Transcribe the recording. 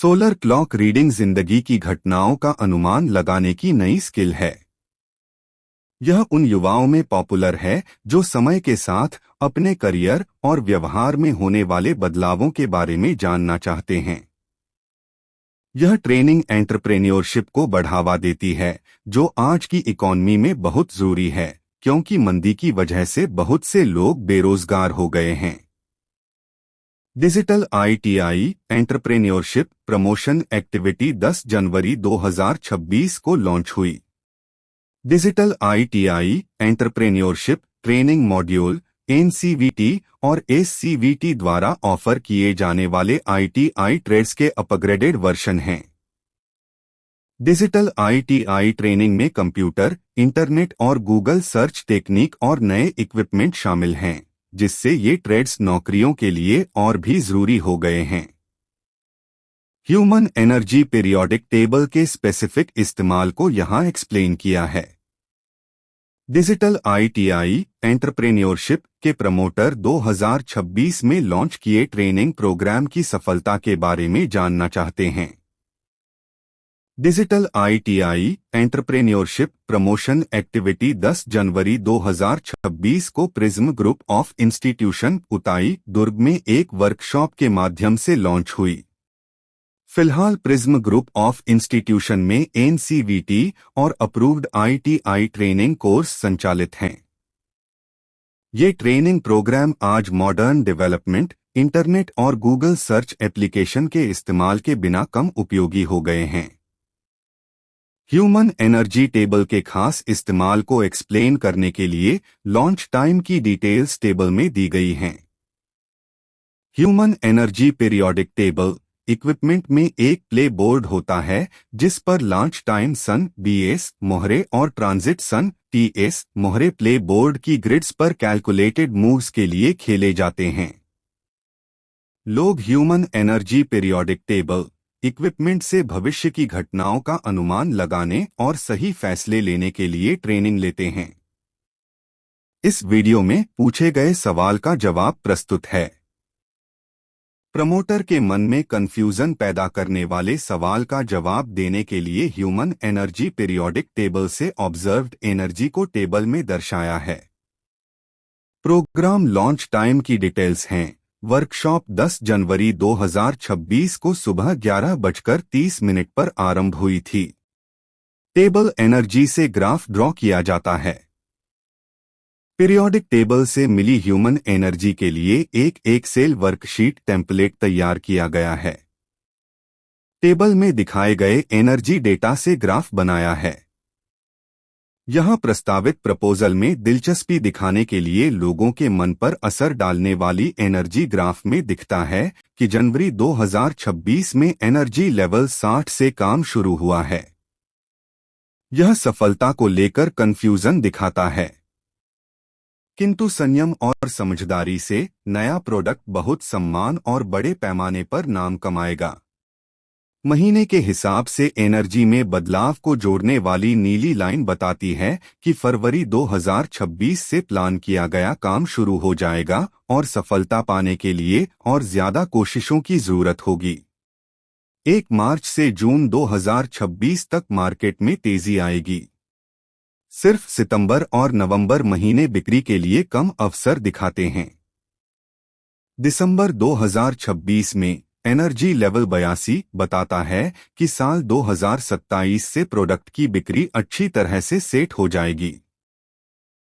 Solar clock reading जिंदगी की घटनाओं का अनुमान लगाने की नई स्किल है। यह उन युवाओं में पॉपुलर है जो समय के साथ अपने करियर और व्यवहार में होने वाले बदलावों के बारे में जानना चाहते हैं। यह ट्रेनिंग एंटरप्रेन्योरशिप को बढ़ावा देती है, जो आज की इकॉनमी में बहुत जरूरी है, क्योंकि मंदी की वजह से बहुत से लोग बेरोजगार हो गए हैं। Digital ITI entrepreneurship promotion activity 10 जनवरी 2026 को लॉन्च हुई। Digital ITI entrepreneurship training module NCVT और SCVT द्वारा ऑफर किए जाने वाले ITI ट्रेड्स के अपग्रेडेड वर्जन हैं। डिजिटल ITI ट्रेनिंग में कंप्यूटर, इंटरनेट और गूगल सर्च टेक्निक और नए इक्विपमेंट शामिल हैं, जिससे ये ट्रेड्स नौकरियों के लिए और भी जरूरी हो गए हैं। ह्यूमन एनर्जी पीरियोडिक टेबल के स्पेसिफिक इस्तेमाल को यहाँ एक्सप्लेन किया है। डिजिटल ITI एंटरप्रेन्योरशिप के प्रमोटर 2026 में लॉन्च किए ट्रेनिंग प्रोग्राम की सफलता के बारे में जानना चाहते हैं। Digital ITI entrepreneurship promotion activity 10 जनवरी 2026 को प्रिज्म ग्रुप ऑफ इंस्टीट्यूशन उताई दुर्ग में एक वर्कशॉप के माध्यम से लॉन्च हुई। फिलहाल प्रिज्म ग्रुप ऑफ इंस्टीट्यूशन में NCVT और अप्रूव्ड ITI ट्रेनिंग कोर्स संचालित हैं। ये ट्रेनिंग प्रोग्राम आज मॉडर्न डेवलपमेंट, इंटरनेट और गूगल सर्च एप्लीकेशन के इस्तेमाल के बिना कम उपयोगी हो गए हैं। ह्यूमन एनर्जी टेबल के खास इस्तेमाल को एक्सप्लेन करने के लिए लॉन्च टाइम की डिटेल्स टेबल में दी गई हैं। Human energy periodic table equipment में एक प्ले बोर्ड होता है, जिस पर लॉन्च टाइम सन BS मोहरे और ट्रांजिट सन TS मोहरे प्ले बोर्ड की ग्रिड्स पर कैलकुलेटेड मूव्स के लिए खेले जाते हैं। लोग human energy periodic table equipment से भविष्य की घटनाओं का अनुमान लगाने और सही फैसले लेने के लिए ट्रेनिंग लेते हैं। इस वीडियो में पूछे गए सवाल का जवाब प्रस्तुत है। प्रमोटर के मन में कंफ्यूजन पैदा करने वाले सवाल का जवाब देने के लिए ह्यूमन एनर्जी पीरियोडिक टेबल से ऑब्जर्व्ड एनर्जी को टेबल में दर्शाया है। प्रोग्राम लॉन्च टाइम की डिटेल्स हैं। वर्कशॉप 10 जनवरी 2026 को सुबह 11:30 पर आरंभ हुई थी। टेबल एनर्जी से ग्राफ ड्रॉ किया जाता है। पीरियोडिक टेबल से मिली ह्यूमन एनर्जी के लिए एक एक्सेल वर्कशीट टेम्पलेट तैयार किया गया है। टेबल में दिखाए गए एनर्जी डेटा से ग्राफ बनाया है। यहाँ प्रस्तावित प्रपोजल में दिलचस्पी दिखाने के लिए लोगों के मन पर असर डालने वाली एनर्जी ग्राफ में दिखता है कि जनवरी 2026 में एनर्जी लेवल 60 से काम शुरू हुआ है। यह सफलता को लेकर कंफ्यूजन दिखाता है, किंतु संयम और समझदारी से नया प्रोडक्ट बहुत सम्मान और बड़े पैमाने पर नाम कमाएगा। महीने के हिसाब से एनर्जी में बदलाव को जोड़ने वाली नीली लाइन बताती है कि फरवरी 2026 से प्लान किया गया काम शुरू हो जाएगा और सफलता पाने के लिए और ज्यादा कोशिशों की जरूरत होगी। 1 मार्च से जून 2026 तक मार्केट में तेजी आएगी। सिर्फ सितंबर और नवंबर महीने बिक्री के लिए कम अवसर दिखाते हैं। दिसंबर 2026 में एनर्जी लेवल 82 बताता है कि साल 2027 से प्रोडक्ट की बिक्री अच्छी तरह से सेट हो जाएगी।